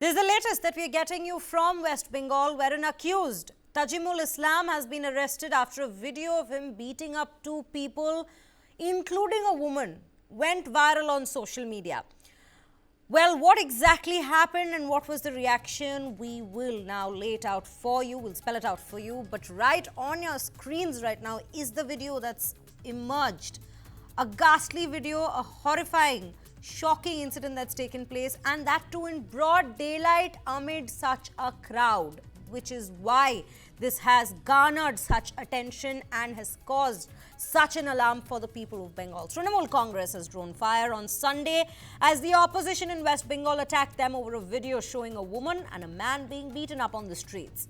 This is the latest that we are getting you from West Bengal, where an accused, Tajimul Islam, has been arrested after a video of him beating up two people, including a woman, went viral on social media. Well, what exactly happened and what was the reaction, we will now lay it out for you. We'll spell it out for you. But right on your screens right now is the video that's emerged. A ghastly video, a horrifying, shocking incident that's taken place, and that too in broad daylight amid such a crowd, which is why this has garnered such attention and has caused such an alarm for the people of Bengal. Trinamool Congress has drawn fire on Sunday as the opposition in West Bengal attacked them over a video showing a woman and a man being beaten up on the streets.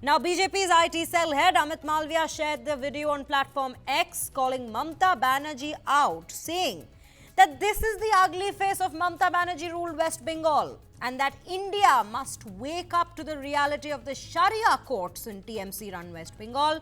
Now, BJP's IT cell head Amit Malviya shared the video on platform X, calling Mamta Banerjee out, saying that this is the ugly face of Mamta Banerjee ruled West Bengal and that India must wake up to the reality of the Sharia courts in TMC-run West Bengal.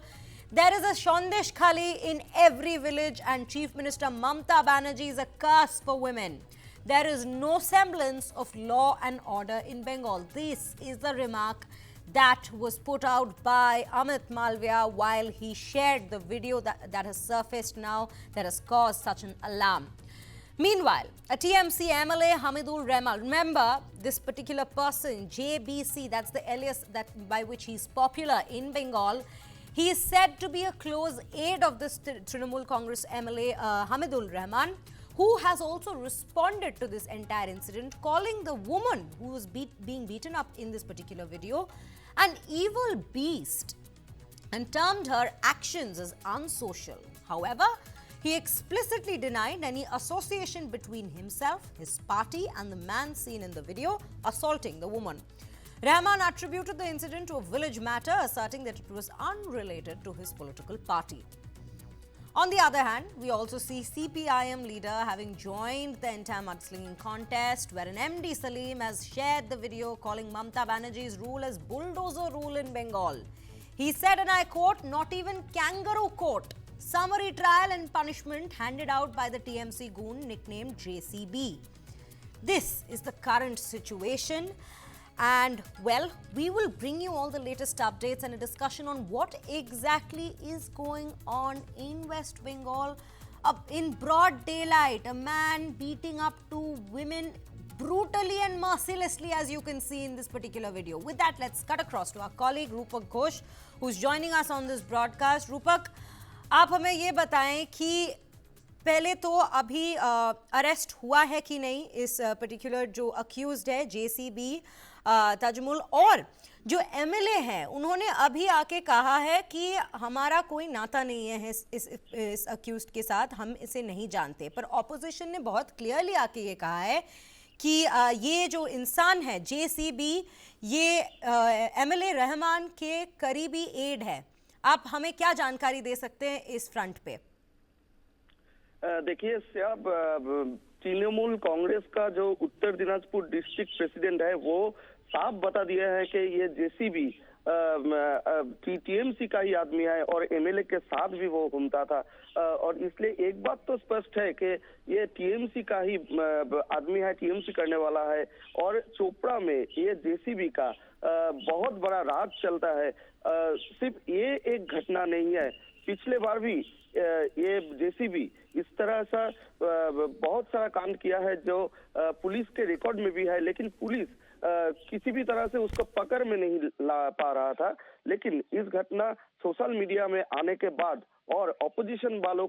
There is a Sandesh Khali in every village, and Chief Minister Mamta Banerjee is a curse for women. There is no semblance of law and order in Bengal. This is the remark that was put out by Amit Malviya while he shared the video that has surfaced now, that has caused such an alarm. Meanwhile, a TMC MLA, Hamidul Rahman, remember this particular person, JBC, that's the alias by which he's popular in Bengal. He is said to be a close aide of this Trinamool Congress MLA, Hamidul Rahman, who has also responded to this entire incident, calling the woman who was being beaten up in this particular video an evil beast and termed her actions as unsocial. However, he explicitly denied any association between himself, his party, and the man seen in the video assaulting the woman. Rahman attributed the incident to a village matter, asserting that it was unrelated to his political party. On the other hand, we also see CPIM leader having joined the entire mudslinging contest, where an MD Salim has shared the video calling Mamta Banerjee's rule as bulldozer rule in Bengal. He said, and I quote, "Not even kangaroo court. Summary trial and punishment handed out by the TMC goon nicknamed JCB." This is the current situation. And well, we will bring you all the latest updates and a discussion on what exactly is going on in West Bengal. In broad daylight, a man beating up two women brutally and mercilessly, as you can see in this particular video. With that, let's cut across to our colleague Rupak Ghosh, who's joining us on this broadcast. Rupak, आप हमें ये बताएं कि पहले तो अभी arrest हुआ है कि नहीं इस पर्टिकुलर जो अक्यूज्ड है जेसीबी ताजमुल, और जो एमएलए हैं उन्होंने अभी आके कहा है कि हमारा कोई नाता नहीं है इस अक्यूज्ड के साथ, हम इसे नहीं जानते। पर ऑपोजिशन ने बहुत क्लियरली आके ये कहा है कि ये जो इंसान है जेसीबी, ये एमएलए रहमान के करीबी एड है। आप हमें क्या जानकारी दे सकते हैं इस फ्रंट पे? देखिए तृणमूल कांग्रेस का जो उत्तर दिनाजपुर डिस्ट्रिक्ट प्रेसिडेंट है वो साफ बता दिया है कि ये जेसीबी टीएमसी का ही आदमी है और एमएलए के साथ भी वो घूमता था, और इसलिए एक बात तो स्पष्ट है कि ये टीएमसी का ही आदमी है, टीएमसी करने वाला है। और चोपड़ा में ये जेसीबी का बहुत बड़ा राज चलता है। सिर्फ ये एक घटना नहीं है, पिछले बार भी ये जेसीबी इस तरह सा बहुत सारा कांड किया है जो पुलिस के रिकॉर्ड में भी है, लेकिन पुलिस किसी भी तरह से उसको पकड़ में नहीं ला पा रहा था। लेकिन इस घटना सोशल मीडिया में आने के बाद और ऑपोजिशन वालों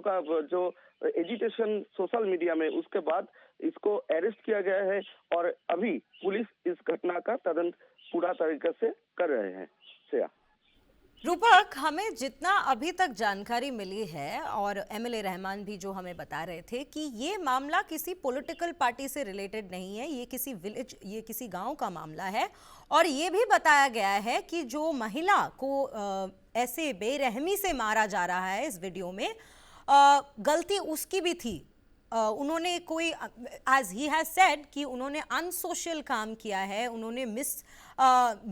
का जो एजिटेशन सोशल मीडिया में, उसके बाद इसको अरेस्ट किया गया है और अभी पुलिस इस घटना का तदंत पूरा तरीके से कर रहे हैं। श्रेया। रूपक, हमें जितना अभी तक जानकारी मिली है और एमएलए रहमान भी जो हमें बता रहे थे कि ये मामला किसी पॉलिटिकल पार्टी से रिलेटेड नहीं है, ये किसी विलेज, ये किसी गांव का मामला है। और ये भी बताया गया है कि जो महिला को ऐसे बेरहमी से मारा जा रहा है इस वीडियो में, गलती उसकी भी थी। उन्होंने कोई, एज ही हैज सेड, कि उन्होंने अनसोशल काम किया है, उन्होंने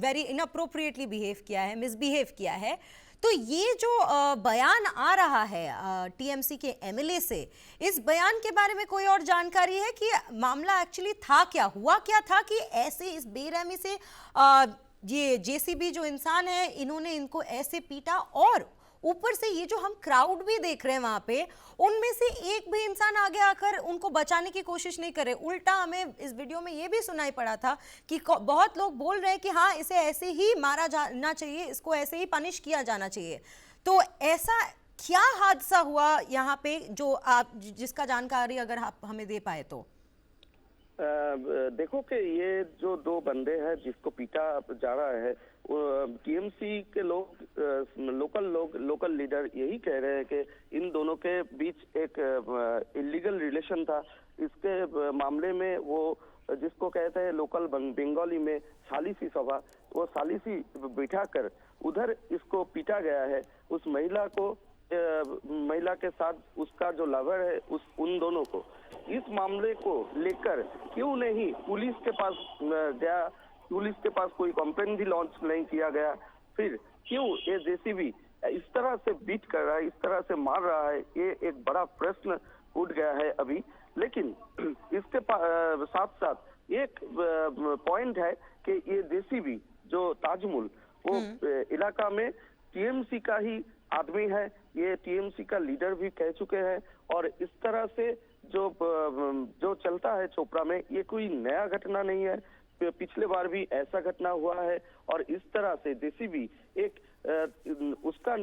वेरी इनअप्रोप्रिएटली बिहेव किया है, मिसबिहेव किया है। तो ये जो बयान आ रहा है टीएमसी के एमएलए से, इस बयान के बारे में कोई और जानकारी है कि मामला एक्चुअली था क्या, हुआ क्या था कि ऐसे इस बेरहमी से ये जेसीबी जो इंसान है इन्होंने इनको ऐसे पीटा, और ऊपर से ये जो हम क्राउड भी देख रहे हैं वहां पे, उनमें से एक भी इंसान आगे आकर उनको बचाने की कोशिश नहीं करे। उल्टा हमें इस वीडियो में ये भी सुनाई पड़ा था कि बहुत लोग बोल रहे हैं कि हाँ इसे ऐसे ही मारा जाना चाहिए, इसको ऐसे ही पनिश किया जाना चाहिए। तो ऐसा क्या हादसा हुआ यहाँ पे जो आप जिसका जानकारी अगर आप हमें दे पाए तो? देखो कि ये जो दो बंदे हैं जिसको पीटा जा रहा है, टीएमसी के लोकल लीडर यही कह रहे हैं कि इन दोनों के बीच एक इलीगल रिलेशन था। इसके मामले में वो जिसको कहते हैं लोकल बंगाली में सालिसी सभा, वो सालिसी बिठाकर उधर इसको पीटा गया है। उस महिला के साथ उसका जो लवर है उन दोनों को, इस मामले को लेकर क्यों नहीं पुलिस के पास गया, पुलिस के पास कोई कंप्लेन भी लॉन्च नहीं किया गया, फिर क्यों ये जेसीबी इस तरह से बीट कर रहा है, इस तरह से मार रहा है, ये एक बड़ा प्रश्न उठ गया है अभी। लेकिन इसके साथ साथ एक पॉइंट है कि ये जेसीबी जो ताजमुल वो इलाका में टीएमसी का ही आदमी है, ये टीएमसी का लीडर भी कह चुके हैं। और इस तरह से जो चलता है चोपड़ा में, ये कोई नया घटना नहीं है, पिछले बार भी ऐसा घटना हुआ है। और इस तरह से जेसीबी एक उसका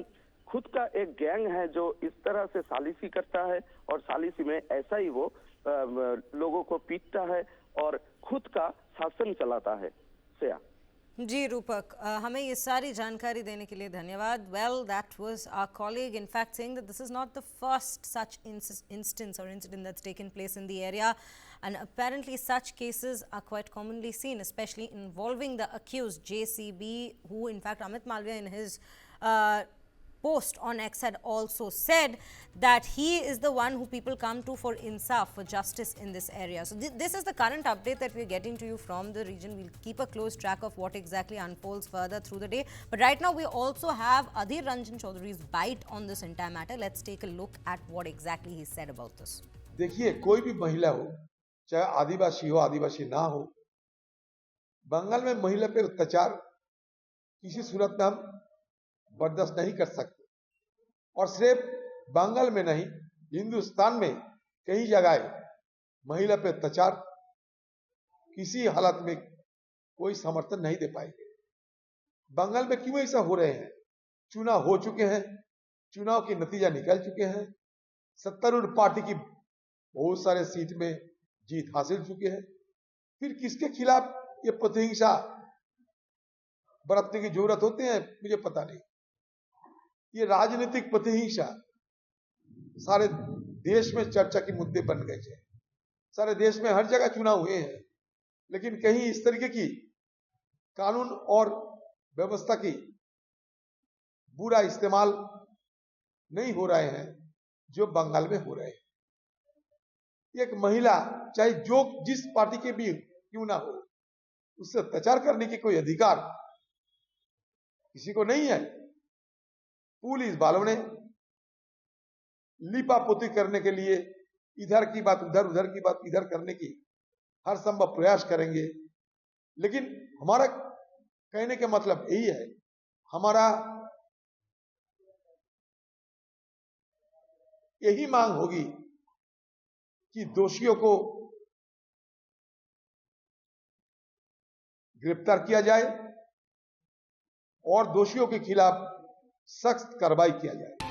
खुद का एक गैंग है जो इस तरह से सालिसी करता है, और सालिसी में ऐसा ही वो लोगों को पीटता है और खुद का शासन चलाता है। श्रेया जी रूपक, हमें ये सारी जानकारी देने के लिए धन्यवाद। Well, that was our colleague in fact saying that this is not the first such instance or incident that's taken place in the area, and apparently such cases are quite commonly seen, especially involving the accused JCB, who in fact Amit Malviya in his post on X had also said that he is the one who people come to for insaf, for justice in this area. So this is the current update that we're getting to you from the region. We'll keep a close track of what exactly unfolds further through the day. But right now we also have Adhir Ranjan Chaudhary's bite on this entire matter. Let's take a look at what exactly he said about this. देखिए, कोई भी महिला हो, चाहे आदिवासी हो आदिवासी ना हो, बंगाल में महिला पर अत्याचार किसी सूरत में हम बर्दाश्त नहीं कर सकते। और सिर्फ बंगाल में नहीं, हिंदुस्तान में कई जगह महिला पर अत्याचार किसी हालत में कोई समर्थन नहीं दे पाएंगे। बंगाल में क्यों ऐसा हो रहे हैं? चुनाव हो चुके हैं, चुनाव के नतीजा निकल चुके हैं, सत्तारूढ़ पार्टी की बहुत सारे सीट में जीत हासिल चुके हैं, फिर किसके खिलाफ ये प्रतिहिंसा बरतने की जरूरत होती है मुझे पता नहीं। ये राजनीतिक प्रतिहिंसा सारे देश में चर्चा के मुद्दे बन गए हैं। सारे देश में हर जगह चुनाव हुए हैं, लेकिन कहीं इस तरीके की कानून और व्यवस्था की बुरा इस्तेमाल नहीं हो रहे हैं जो बंगाल में हो रहे हैं। एक महिला चाहे जो जिस पार्टी के भी क्यों ना हो, उससे अत्याचार करने की कोई अधिकार किसी को नहीं है। पुलिस वालों ने लिपापोती करने के लिए इधर की बात उधर, उधर की बात इधर करने की हर संभव प्रयास करेंगे। लेकिन हमारा कहने का मतलब यही है, हमारा यही मांग होगी कि दोषियों को गिरफ्तार किया जाए और दोषियों के खिलाफ सख्त कार्रवाई किया जाए।